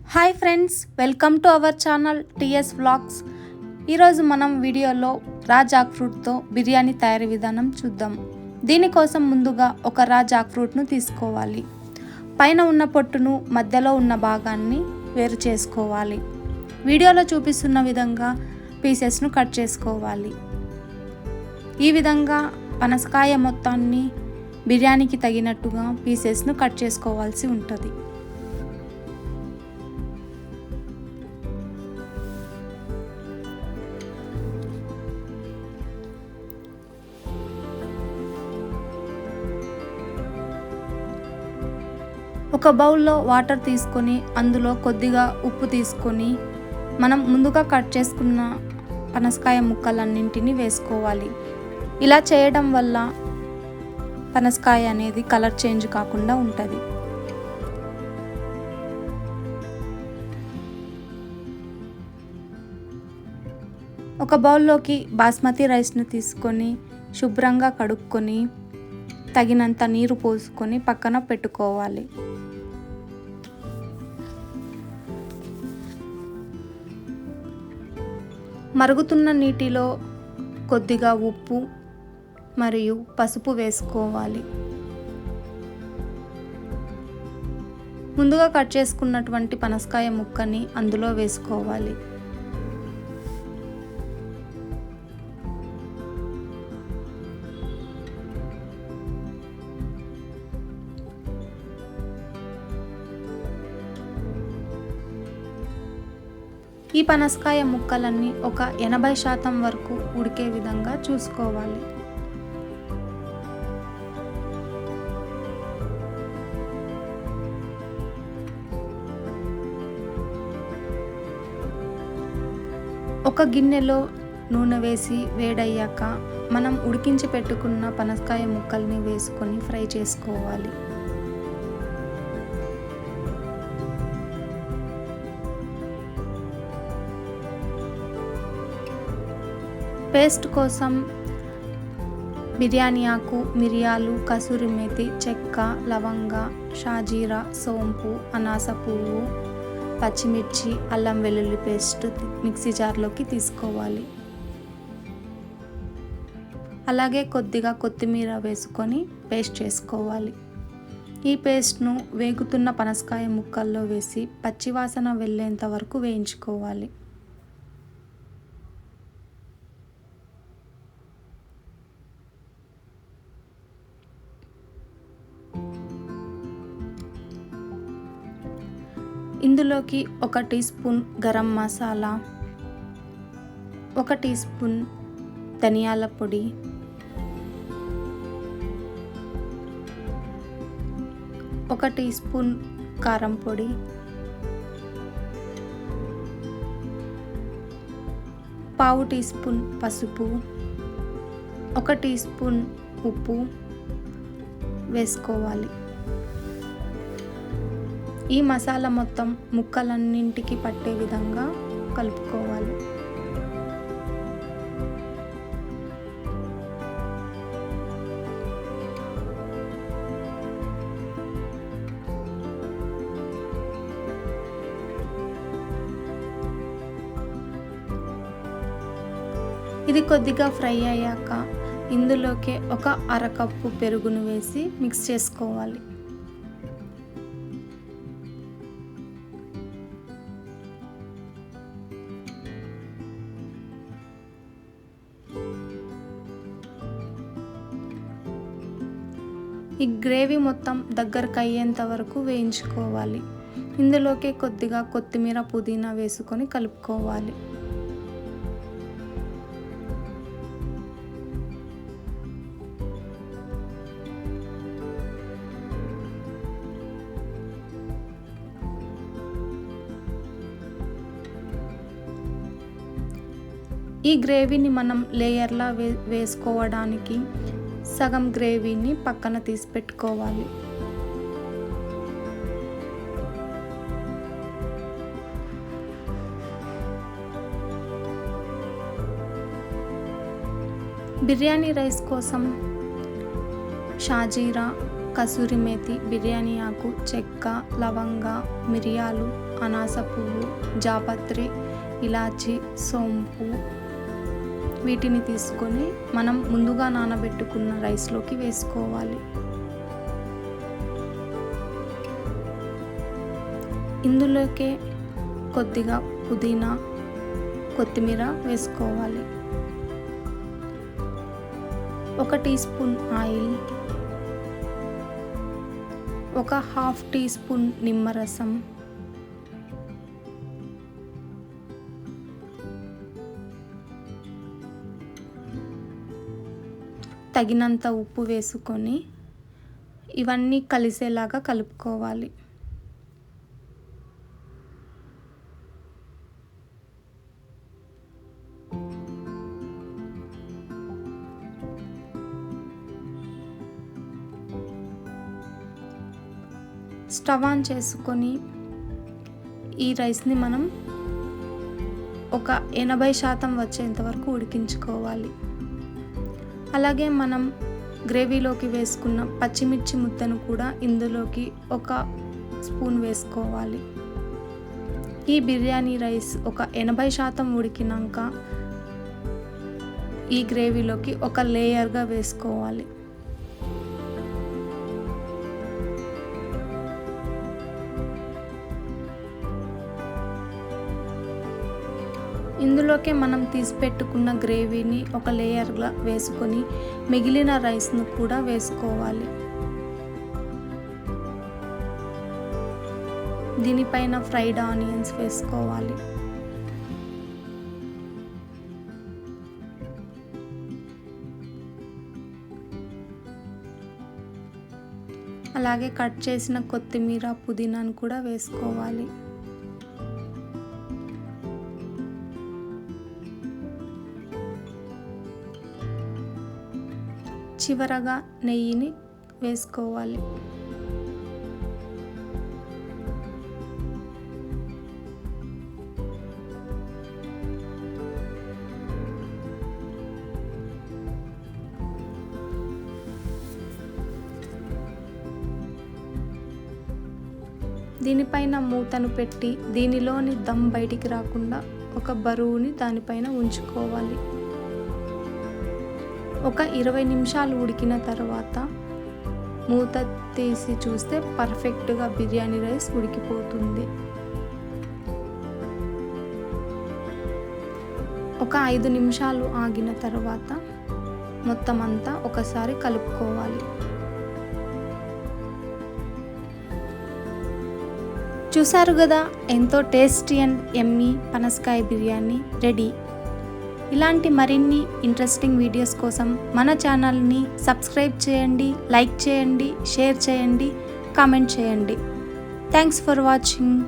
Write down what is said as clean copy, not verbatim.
Hi friends, welcome to our channel TS vlogs. ఈరోజు మనం వీడియోలో రా జాక్ ఫ్రూట్తో బిర్యానీ తయారీ విధానం చూద్దాం. దీనికోసం ముందుగా ఒక రా జాక్ ఫ్రూట్ను తీసుకోవాలి. పైన ఉన్న పొట్టును, మధ్యలో ఉన్న భాగాన్ని వేరు చేసుకోవాలి. వీడియోలో చూపిస్తున్న విధంగా పీసెస్ను కట్ చేసుకోవాలి. ఈ విధంగా పనసకాయ మొత్తాన్ని బిర్యానీకి తగినట్టుగా పీసెస్ను కట్ చేసుకోవాల్సి ఉంటుంది. ఒక బౌల్లో వాటర్ తీసుకొని అందులో కొద్దిగా ఉప్పు తీసుకొని మనం ముందుగా కట్ చేసుకున్న పనసకాయ ముక్కలన్నింటినీ వేసుకోవాలి. ఇలా చేయడం వల్ల పనసకాయ అనేది కలర్ చేంజ్ కాకుండా ఉంటుంది. ఒక బౌల్లోకి బాస్మతి రైస్ను తీసుకొని శుభ్రంగా కడుక్కొని తగినంత నీరు పోసుకొని పక్కన పెట్టుకోవాలి. మరుగుతున్న నీటిలో కొద్దిగా ఉప్పు మరియు పసుపు వేసుకోవాలి. ముందుగా కట్ చేసుకున్నటువంటి పనసకాయ ముక్కని అందులో వేసుకోవాలి. ఈ పనసకాయ ముక్కలన్నీ ఒక 80% వరకు ఉడికే విధంగా చూసుకోవాలి. ఒక గిన్నెలో నూనె వేసి వేడయ్యాక మనం ఉడికించి పెట్టుకున్న పనసకాయ ముక్కల్ని వేసుకొని ఫ్రై చేసుకోవాలి. పేస్ట్ కోసం బిర్యానీ ఆకు, మిరియాలు, కసూరి మేతి, చెక్క, లవంగ, షాజీరా, సోంపు, అనాస పువ్వు, పచ్చిమిర్చి, అల్లం వెల్లుల్లి పేస్ట్ మిక్సీ జార్లోకి తీసుకోవాలి. అలాగే కొద్దిగా కొత్తిమీర వేసుకొని పేస్ట్ చేసుకోవాలి. ఈ పేస్ట్ను వేగుతున్న పనసకాయ ముక్కల్లో వేసి పచ్చివాసన వెళ్ళేంత వరకు వేయించుకోవాలి. ఇందులోకి 1 teaspoon garam masala, 1 teaspoon ధనియాల పొడి, 1 టీ స్పూన్ కారం పొడి, 1/2 టీ స్పూన్ పసుపు, 1 టీ స్పూన్ ఉప్పు వేసుకోవాలి. ఈ మసాలా మొత్తం ముక్కలన్నింటికి పట్టే విధంగా కలుపుకోవాలి. ఇది కొద్దిగా ఫ్రై అయ్యాక ఇందులోకి 1/2 కప్పు పెరుగును వేసి మిక్స్ చేసుకోవాలి. ఈ గ్రేవీ మొత్తం దగ్గరకు అయ్యేంత వరకు వేయించుకోవాలి. ఇందులోకి కొద్దిగా కొత్తిమీర, పుదీనా వేసుకొని కలుపుకోవాలి. ఈ గ్రేవీని మనం లేయర్లా వేసుకోవడానికి సగం గ్రేవీని పక్కన తీసి పెట్టుకోవాలి. బిర్యానీ రైస్ కోసం షాజీరా, కసూరి మేతి, బిర్యానీ ఆకు, చెక్క, లవంగ, మిరియాలు, అనాస పువ్వు, జాపత్రి, ఇలాచి, సోంపు వీటిని తీసుకొని మనం ముందుగా నానబెట్టుకున్న రైస్లోకి వేసుకోవాలి. ఇందులోకే కొద్దిగా పుదీనా, కొత్తిమీర వేసుకోవాలి. 1 teaspoon oil, 1/2 teaspoon నిమ్మరసం, తగినంత ఉప్పు వేసుకొని ఇవన్నీ కలిసేలాగా కలుపుకోవాలి. స్టవ్ ఆన్ చేసుకొని ఈ రైస్ని మనం ఒక 80% వచ్చేంత వరకు ఉడికించుకోవాలి. అలాగే మనం గ్రేవీలోకి వేసుకున్న పచ్చిమిర్చి ముద్దను కూడా ఇందులోకి 1 స్పూన్ వేసుకోవాలి. ఈ బిర్యానీ రైస్ ఒక 80% ఉడికినాక ఈ గ్రేవీలోకి ఒక లేయర్గా వేసుకోవాలి. ఇందులోకే మనం తీసి పెట్టుకున్న గ్రేవీని ఒక లేయర్గా వేసుకొని మిగిలిన రైస్ను కూడా వేసుకోవాలి. దీనిపైన ఫ్రైడ్ ఆనియన్స్ వేసుకోవాలి. అలాగే కట్ చేసిన కొత్తిమీర, పుదీనాను కూడా వేసుకోవాలి. చివరగా నెయ్యిని వేసుకోవాలి. దీనిపైన మూతను పెట్టి దీనిలోని దమ్ బయటికి రాకుండా ఒక బరువుని దానిపైన ఉంచుకోవాలి. ఒక 20 నిమిషాలు ఉడికిన తర్వాత మూత తీసి చూస్తే పర్ఫెక్ట్గా బిర్యానీ రైస్ ఉడికిపోతుంది. ఒక 5 నిమిషాలు ఆగిన తర్వాత మొత్తం అంతా ఒకసారి కలుపుకోవాలి. చూసారు కదా, ఎంతో టేస్టీ అండ్ యమ్మీ పనసకాయ బిర్యానీ రెడీ. ఇలాంటి మరిన్ని ఇంట్రెస్టింగ్ వీడియోస్ కోసం మన ఛానల్ని సబ్స్క్రైబ్ చేయండి, లైక్ చేయండి, షేర్ చేయండి, కామెంట్ చేయండి. Thanks for watching.